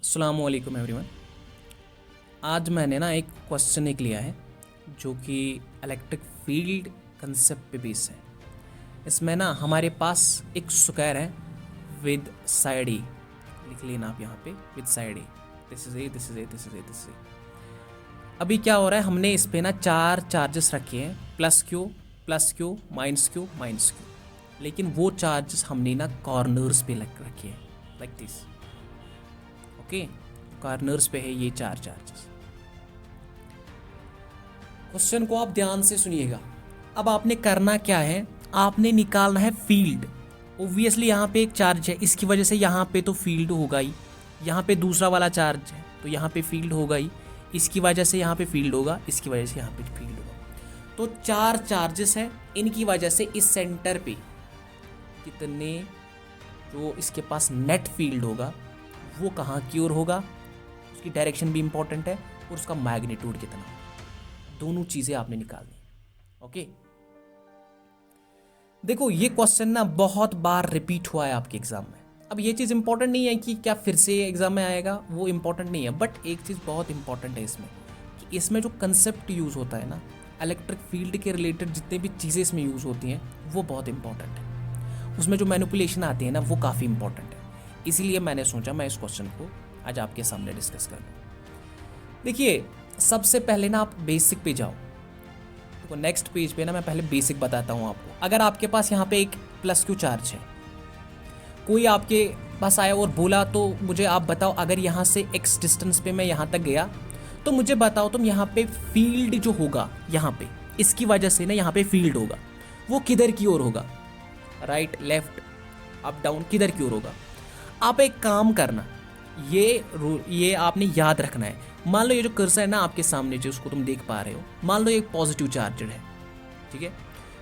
अस्सलामु अलैकुम एवरीवन। आज मैंने ना एक क्वेश्चन एक लिया है जो कि इलेक्ट्रिक फील्ड कंसेप्ट पे बेस है। इसमें ना हमारे पास एक स्क्वायर है विद साइड ए, लिख लेना आप यहाँ पे with side A, this is A, this is A, this is A, this is ए। अभी क्या हो रहा है, हमने इस पे ना चार चार्जेस रखे हैं, प्लस क्यू, माइनस क्यू, लेकिन वो चार्जेस हमने ना कॉर्नर्स पे लग रखे हैं, लाइक दिस। ओके, कॉर्नर्स पे है ये चार चार्जेस। क्वेश्चन को आप ध्यान से सुनिएगा। अब आपने करना क्या है, आपने निकालना है फील्ड। ऑब्वियसली यहाँ पे एक चार्ज है, इसकी वजह से यहाँ पे तो फील्ड होगा ही। यहाँ पे दूसरा वाला चार्ज है तो यहाँ पे फील्ड होगा ही, इसकी वजह से यहाँ पे फील्ड होगा, इसकी वजह से यहाँ पे फील्ड होगा। तो चार चार्जेस हैं, इनकी वजह से इस सेंटर पे कितने जो इसके पास नेट फील्ड होगा वो कहाँ की ओर होगा, उसकी डायरेक्शन भी इंपॉर्टेंट है, और उसका मैग्नीट्यूड कितना होगा। दोनों चीजें आपने निकालनी। ओके, देखो ये क्वेश्चन ना बहुत बार रिपीट हुआ है आपके एग्जाम में। अब ये चीज़ इंपॉर्टेंट नहीं है कि क्या फिर से एग्जाम में आएगा, वो इंपॉर्टेंट नहीं है, बट एक चीज़ बहुत इंपॉर्टेंट है इसमें कि इसमें जो कंसेप्ट यूज़ होता है ना, इलेक्ट्रिक फील्ड के रिलेटेड जितने भी चीज़ें इसमें यूज़ होती हैं वो बहुत इंपॉर्टेंट है। उसमें जो मैनिपुलेशन आती है ना वो काफ़ी इंपॉर्टेंट है। इसीलिए मैंने सोचा मैं इस क्वेश्चन को आज आपके सामने डिस्कस कर लूँ। देखिए, सबसे पहले ना आप बेसिक पे जाओ। देखो नेक्स्ट पेज पे ना मैं पहले बेसिक बताता हूँ आपको। अगर आपके पास यहाँ पे एक प्लस क्यू चार्ज है, कोई आपके पास आया और बोला तो मुझे आप बताओ, अगर यहाँ से एक्स डिस्टेंस पे मैं यहाँ तक गया तो मुझे बताओ तुम यहाँ पे फील्ड जो होगा, यहाँ पे इसकी वजह से ना यहाँ पे फील्ड होगा, वो किधर की ओर होगा, राइट, लेफ्ट, अप, डाउन, किधर की ओर होगा। आप एक काम करना, ये आपने याद रखना है। मान लो ये जो कर्सर है ना आपके सामने जो उसको तुम देख पा रहे हो, मान लो ये पॉजिटिव चार्जड है, ठीक है।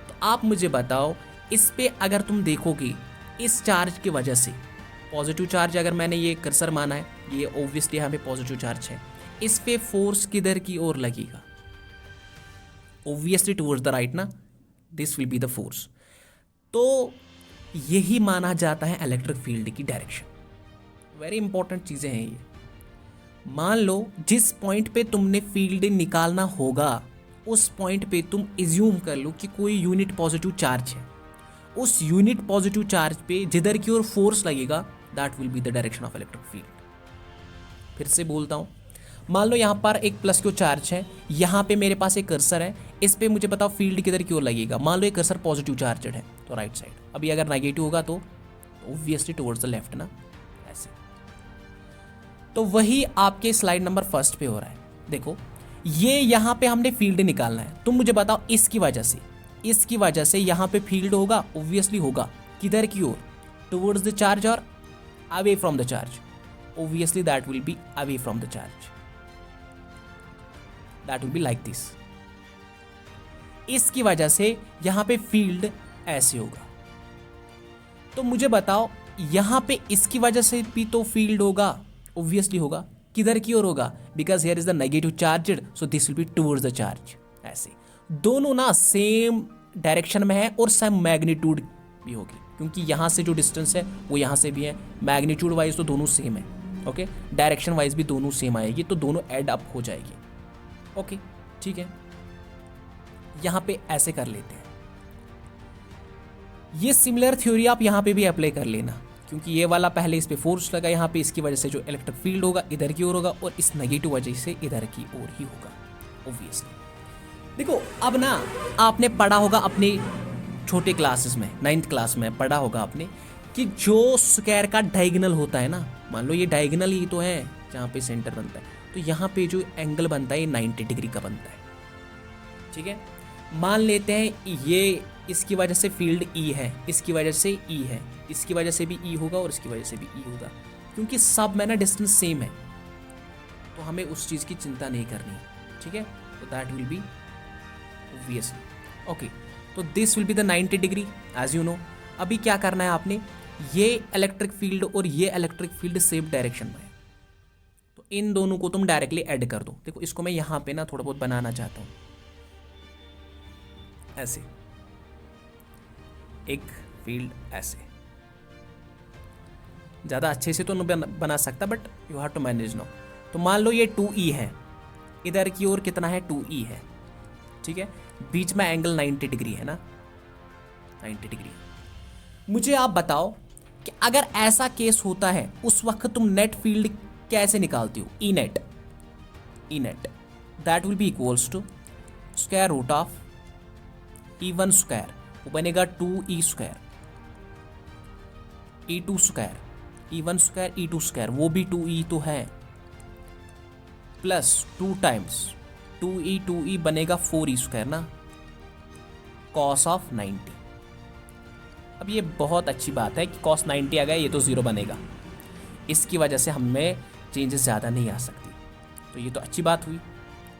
तो आप मुझे बताओ इस पे अगर तुम देखोगे इस चार्ज की वजह से, पॉजिटिव चार्ज अगर मैंने ये कर्सर माना है, ये ऑब्वियसली यहाँ पे पॉजिटिव चार्ज है, इस पे फोर्स किधर की ओर लगेगा, ऑब्वियसली टुवर्ड्स द राइट ना, this will be the force. तो यही माना जाता है इलेक्ट्रिक फील्ड की डायरेक्शन। वेरी इंपॉर्टेंट चीज़ें हैं ये। मान लो जिस पॉइंट पे तुमने फील्ड निकालना होगा उस पॉइंट पे तुम एज्यूम कर लो कि कोई यूनिट पॉजिटिव चार्ज है, उस यूनिट पॉजिटिव चार्ज पे जिधर की ओर फोर्स लगेगा that will be the direction of electric field. फिर से बोलता हूँ, मान लो यहाँ पर एक प्लस क्यू चार्ज है, यहाँ पे मेरे पास एक कर्सर है, इस पे मुझे बताओ फील्ड किधर की ओर लगेगा। मान लो ये कर्सर पॉजिटिव चार्जड है तो राइट साइड, अभी अगर नेगेटिव होगा तो ऑब्वियसली टुवर्ड्स द लेफ्ट ना, ऐसे। तो वही आपके स्लाइड नंबर फर्स्ट पे हो रहा है। देखो ये यहाँ पे हमने फील्ड निकालना है, तुम मुझे बताओ इसकी वजह से यहाँ पे फील्ड होगा, ऑब्वियसली होगा, किधर की ओर, टुवर्ड्स द चार्ज और away from the charge, obviously that will be away from the charge, that will be like this. इसकी वजह से यहाँ पे फील्ड ऐसे होगा। तो मुझे बताओ यहाँ पे इसकी वजह से भी तो फील्ड होगा, ऑब्वियसली होगा, किधर की ओर होगा, because here is the negative charge, so this will be towards the charge. ऐसे दोनों ना सेम डायरेक्शन में है और सेम मैग्नीट्यूड भी होगी, क्योंकि यहाँ से जो डिस्टेंस है वो यहाँ से भी है, मैग्नीट्यूड वाइज तो दोनों सेम है, ओके, डायरेक्शन वाइज भी दोनों सेम आएगी, तो दोनों एड अप हो जाएगी। ओके, ठीक है, यहाँ पे ऐसे कर लेते हैं। ये सिमिलर थ्योरी आप यहाँ पे भी अप्लाई कर लेना, क्योंकि ये वाला पहले इस पे फोर्स लगा यहाँ पे, इसकी वजह से जो इलेक्ट्रिक फील्ड होगा इधर की ओर होगा, और इस नेगेटिव वजह से इधर की ओर ही होगा, ऑब्वियसली। देखो अब ना आपने पढ़ा होगा अपने छोटे क्लासेस में, 9th क्लास में पढ़ा होगा आपने कि जो स्क्वायर का डायगोनल होता है ना, मान लो ये डायगोनल ही तो है जहाँ पे सेंटर बनता है, तो यहाँ पे जो एंगल बनता है ये 90 डिग्री का बनता है, ठीक है। मान लेते हैं ये इसकी वजह से फील्ड ई है, इसकी वजह से ई है, इसकी वजह से भी ई होगा और इसकी वजह से भी ई होगा, क्योंकि सब में ना डिस्टेंस सेम है, तो हमें उस चीज़ की चिंता नहीं करनी, ठीक है। तो that will be obviously okay. तो this will be the 90 degree as you know. अभी क्या करना है आपने, ये इलेक्ट्रिक फील्ड और ये इलेक्ट्रिक फील्ड सेम डायरेक्शन में है, तो इन दोनों को तुम डायरेक्टली ऐड कर दो। देखो इसको मैं यहाँ पे ना थोड़ा बहुत बनाना चाहता हूँ, ऐसे एक फील्ड ऐसे, ज़्यादा अच्छे से तो नहीं बना सकता, but you have to manage now. तो मान लो ये 2E है, इधर की ओर कितना है 2E है, ठीक है, बीच में एंगल 90 डिग्री है ना, 90 डिग्री। मुझे आप बताओ कि अगर ऐसा केस होता है उस वक्त तुम नेट फील्ड कैसे निकालती हो? E net that will be equals to square root of E1 square, वो बनेगा 2E square, E2 square, E1 square E2 square, वो भी 2E तो है, प्लस 2 टाइम्स 2E बनेगा 4E स्क्वायर ना, कॉस ऑफ 90। अब ये बहुत अच्छी बात है कि कॉस 90 आ गया, ये तो 0 बनेगा, इसकी वजह से हमें चेंजेस ज़्यादा नहीं आ सकती, तो ये तो अच्छी बात हुई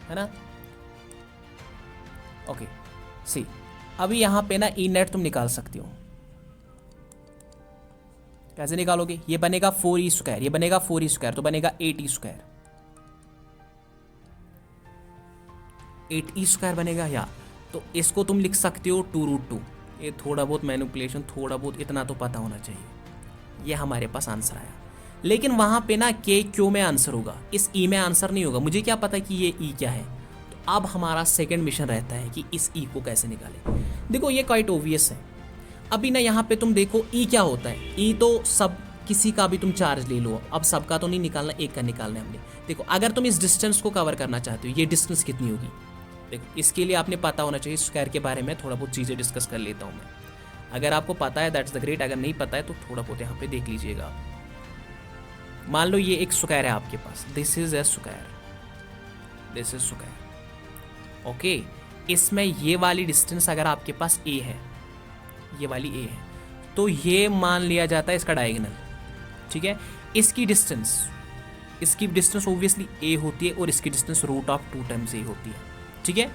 है ना। ओके सी, अभी यहाँ पे ना ई नेट तुम निकाल सकती हो। कैसे निकालोगे? ये बनेगा 4E स्क्वायर, ये बनेगा 4E स्क्वायर, तो बनेगा 8E स्क्वायर, 8E स्क्वायर बनेगा। या तो इसको तुम लिख सकते हो 2√2। ये थोड़ा बहुत मैनिपुलेशन, थोड़ा बहुत इतना तो पता होना चाहिए। ये हमारे पास आंसर आया, लेकिन वहाँ पे ना के क्यू में आंसर होगा, इस ई में आंसर नहीं होगा। मुझे क्या पता कि ये ई क्या है? तो अब हमारा सेकंड मिशन रहता है कि इस ई को कैसे निकालें। देखो ये क्वाइट ओवियस है। अभी ना यहाँ पे तुम देखो ई क्या होता है। ई तो सब किसी का भी तुम चार्ज ले लो, अब सबका तो नहीं निकालना, एक का निकालना है हमने। देखो अगर तुम इस डिस्टेंस को कवर करना चाहते हो, ये डिस्टेंस कितनी होगी? देखो इसके लिए आपने पता होना चाहिए। स्क्वायर के बारे में थोड़ा बहुत चीज़ें डिस्कस कर लेता हूँ मैं। अगर आपको पता है दैट्स द ग्रेट, अगर नहीं पता है तो थोड़ा बहुत यहाँ पे देख लीजिएगा आप। मान लो ये एक स्क्वायर है आपके पास, this is a square, this is square. Okay, इसमें ये वाली डिस्टेंस अगर आपके पास ए है, ये वाली ए है, तो ये मान लिया जाता है इसका डायगोनल, ठीक है। इसकी डिस्टेंस ओब्वियसली ए होती है और इसकी डिस्टेंस रूट ऑफ 2 टाइम्स ए होती है, ठीक है।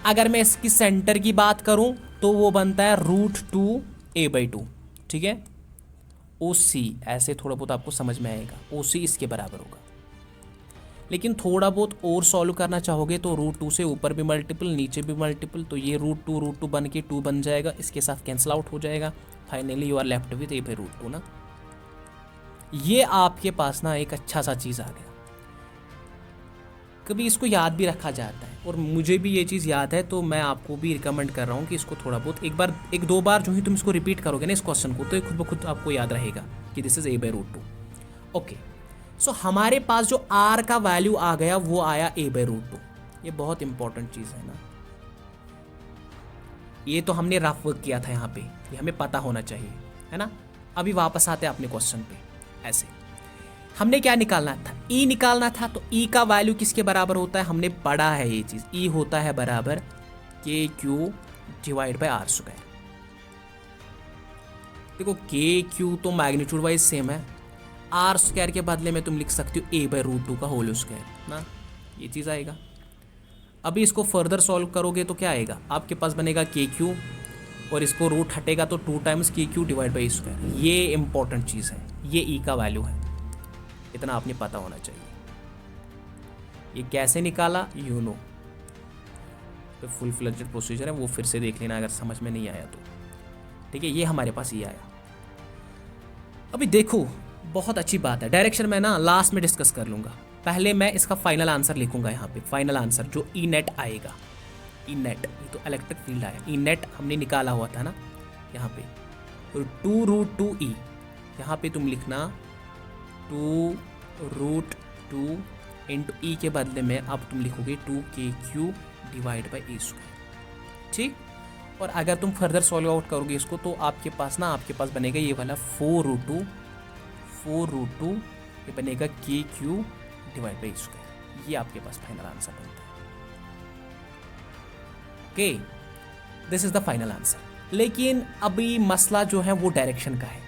अगर मैं इसकी सेंटर की बात करूं तो वो बनता है √2a/2, ठीक है। OC ऐसे थोड़ा बहुत आपको समझ में आएगा, OC इसके बराबर होगा। लेकिन थोड़ा बहुत और सॉल्व करना चाहोगे तो √2 से ऊपर भी मल्टीपल, नीचे भी मल्टीपल, तो ये √2 बन के 2 बन जाएगा, इसके साथ कैंसिल आउट हो जाएगा। Finally you are left with a/√2 ना। ये आपके पास ना एक अच्छा सा चीज़ आ गया। कभी इसको याद भी रखा जाता है, और मुझे भी ये चीज़ याद है, तो मैं आपको भी रिकमेंड कर रहा हूँ कि इसको थोड़ा बहुत एक दो बार जो ही तुम इसको रिपीट करोगे ना इस क्वेश्चन को, तो ये खुद ब खुद आपको याद रहेगा कि दिस इज a/√2। ओके, सो हमारे पास जो r का वैल्यू आ गया वो आया a/√2। ये बहुत इंपॉर्टेंट चीज़ है ना। ये तो हमने रफ वर्क किया था यहाँ पे, ये हमें पता होना चाहिए, है ना। अभी वापस आते हैं अपने क्वेश्चन पे। ऐसे हमने क्या निकालना था? ई निकालना था। तो ई का वैल्यू किसके बराबर होता है? हमने पढ़ा है ये चीज़। ई होता है बराबर KQ/r²। देखो KQ तो मैग्नीट्यूड वाइज सेम है, r² के बदले में तुम लिख सकते हो a/√2 का होल स्क्वायर ना, ये चीज़ आएगा। अभी इसको फर्दर सॉल्व करोगे तो क्या आएगा? आपके पास बनेगा KQ और इसको रूट हटेगा तो 2 टाइम्स KQ/a²। ये इंपॉर्टेंट चीज़ है, ये ई का वैल्यू है, इतना आपने पता होना चाहिए। ये कैसे निकाला यू नो, तो फुल फ्लेज्ड प्रोसीजर है, वो फिर से देख लेना अगर समझ में नहीं आया तो, ठीक है। ये हमारे पास ये आया। अभी देखो बहुत अच्छी बात है, डायरेक्शन मैं ना लास्ट में डिस्कस कर लूँगा। पहले मैं इसका फाइनल आंसर लिखूंगा यहाँ पे, फाइनल आंसर जो ई नेट आएगा। ई नेट, ये तो इलेक्ट्रिक फील्ड आया, ई नेट हमने निकाला हुआ था ना यहाँ पे। 2√2e, यहाँ पे तुम लिखना 2√2 इंटू ई के बदले में अब तुम लिखोगे 2KQ/a², ठीक। और अगर तुम फर्दर सॉल्व आउट करोगे इसको तो आपके पास बनेगा ये वाला 4√2 ये बनेगा KQ/a²। ये आपके पास फाइनल आंसर बनता है। Okay, this is the final answer. लेकिन अभी मसला जो है वो डायरेक्शन का है।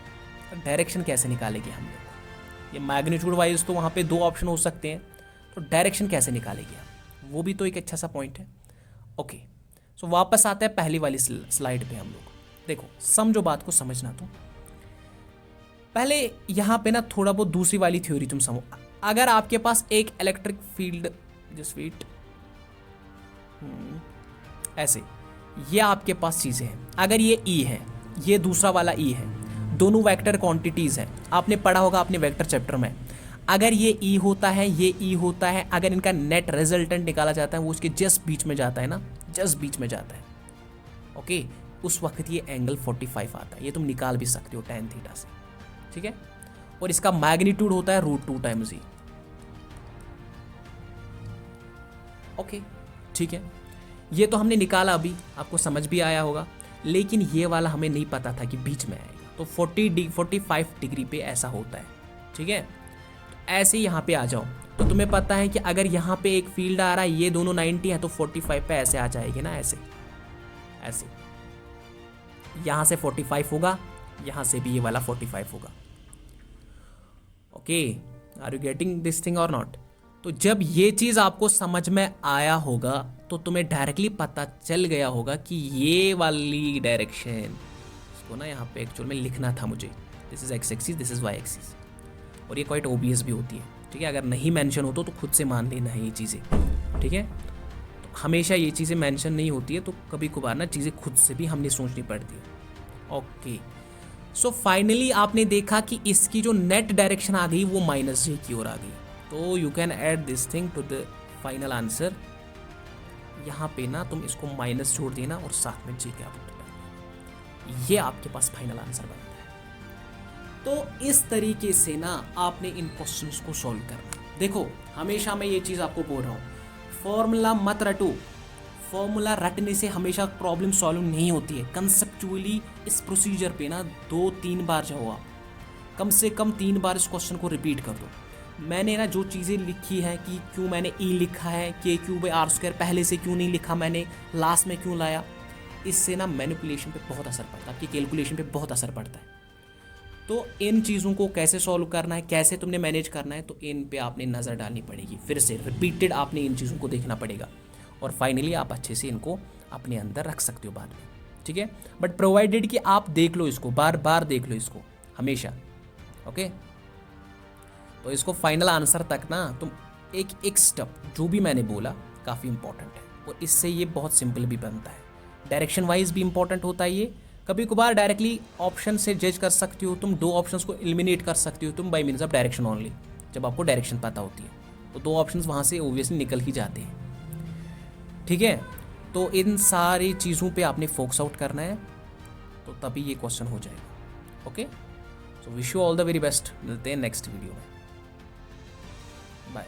डायरेक्शन कैसे निकालेंगे हम लोग? ये मैग्नीट्यूड वाइज तो वहाँ पे 2 ऑप्शन हो सकते हैं, तो डायरेक्शन कैसे निकालेंगे हम, वो भी तो एक अच्छा सा पॉइंट है। ओके, सो वापस आते हैं पहली वाली स्लाइड पे हम लोग। देखो समझो बात को, समझना तो पहले यहाँ पे ना थोड़ा बहुत दूसरी वाली थ्योरी तुम समझो। अगर आपके पास एक इलेक्ट्रिक फील्ड जस्ट वेट ऐसे, ये आपके पास चीज़ें हैं। अगर ये ई है, ये दूसरा वाला ई है, दोनों वेक्टर क्वांटिटीज़ हैं, आपने पढ़ा होगा अपने वेक्टर चैप्टर में। अगर ये ई होता है, ये ई होता है, अगर इनका नेट रिजल्टेंट निकाला जाता है वो उसके जस्ट बीच में जाता है ना, जस्ट बीच में जाता है, ओके, उस वक्त ये एंगल 45 आता है। ये तुम निकाल भी सकते हो tan थीटा से, ठीक है। और इसका मैग्नीट्यूड होता है √2 टाइम्स ई, ओके, ठीक है। ये तो हमने निकाला, अभी आपको समझ भी आया होगा, लेकिन ये वाला हमें नहीं पता था कि बीच में आएगा। तो 45 डिग्री पे ऐसा होता है, ठीक है। तो ऐसे ही यहाँ पे आ जाओ, तो तुम्हें पता है कि अगर यहाँ पे एक फील्ड आ रहा है, ये दोनों 90 है, तो 45 पे ऐसे आ जाएगी ना, ऐसे ऐसे, यहाँ से 45 होगा, यहाँ से भी ये वाला 45 होगा, okay. Are you getting this thing or not? तो जब ये चीज़ आपको समझ में आया होगा तो तुम्हें डायरेक्टली पता चल गया होगा कि ये वाली डायरेक्शन, इसको ना यहाँ पे एक्चुअल में लिखना था मुझे, this is x axis, this is why axis, और ये क्वाइट ओबियस भी होती है, ठीक है। अगर नहीं मेंशन हो तो खुद से मान लेना है ये चीज़ें, ठीक है। तो हमेशा ये चीज़ें मेंशन नहीं होती है, तो कभी कभार ना चीज़ें खुद से भी हमने सोचनी पड़ती है, ओके। सो फाइनली आपने देखा कि इसकी जो नेट डायरेक्शन आ गई वो -j की ओर आ गई। तो you can add this thing to the final answer. यहाँ पे ना तुम इसको माइनस जोड़ देना और साथ में j क्या पुट करना, ये आपके पास फाइनल आंसर बनता है। तो इस तरीके से ना आपने इन क्वेश्चंस को सॉल्व करना। देखो हमेशा मैं ये चीज़ आपको बोल रहा हूँ, फॉर्मूला मत रटो, फॉर्मूला रटने से हमेशा प्रॉब्लम सॉल्व नहीं होती है। कंसेप्चुअली इस प्रोसीजर पे ना 2-3 बार जाओ आप, कम से कम 3 बार इस क्वेश्चन को रिपीट कर दो। मैंने ना जो चीज़ें लिखी हैं कि क्यों मैंने ई लिखा है, k³ पहले से क्यों नहीं लिखा मैंने, लास्ट में क्यों लाया, इससे ना मैनिपुलेशन पे बहुत असर पड़ता है, आपकी कैलकुलेशन पे बहुत असर पड़ता है। तो इन चीज़ों को कैसे सॉल्व करना है, कैसे तुमने मैनेज करना है, तो इन पे आपने नज़र डालनी पड़ेगी, फिर से रिपीटेड आपने इन चीज़ों को देखना पड़ेगा, और फाइनली आप अच्छे से इनको अपने अंदर रख सकते हो बाद में, ठीक है। बट प्रोवाइडेड कि आप देख लो इसको, बार बार देख लो इसको हमेशा, ओके। तो इसको फाइनल आंसर तक ना तुम एक एक स्टेप जो भी मैंने बोला काफ़ी इंपॉर्टेंट है, और इससे ये बहुत सिंपल भी बनता है। डायरेक्शन वाइज भी इंपॉर्टेंट होता है ये। कभी कभार डायरेक्टली ऑप्शन से जज कर सकती हो तुम, 2 ऑप्शंस को एलिमिनेट कर सकती हो तुम bye means of direction only. जब आपको डायरेक्शन पता होती है तो 2 ऑप्शंस वहाँ से ओब्वियसली निकल ही जाते हैं, ठीक है। तो इन सारी चीज़ों पे आपने फोकस आउट करना है, तो तभी ये क्वेश्चन हो जाएगा, okay. So wish you all the very best, मिलते हैं नेक्स्ट वीडियो में, बाय।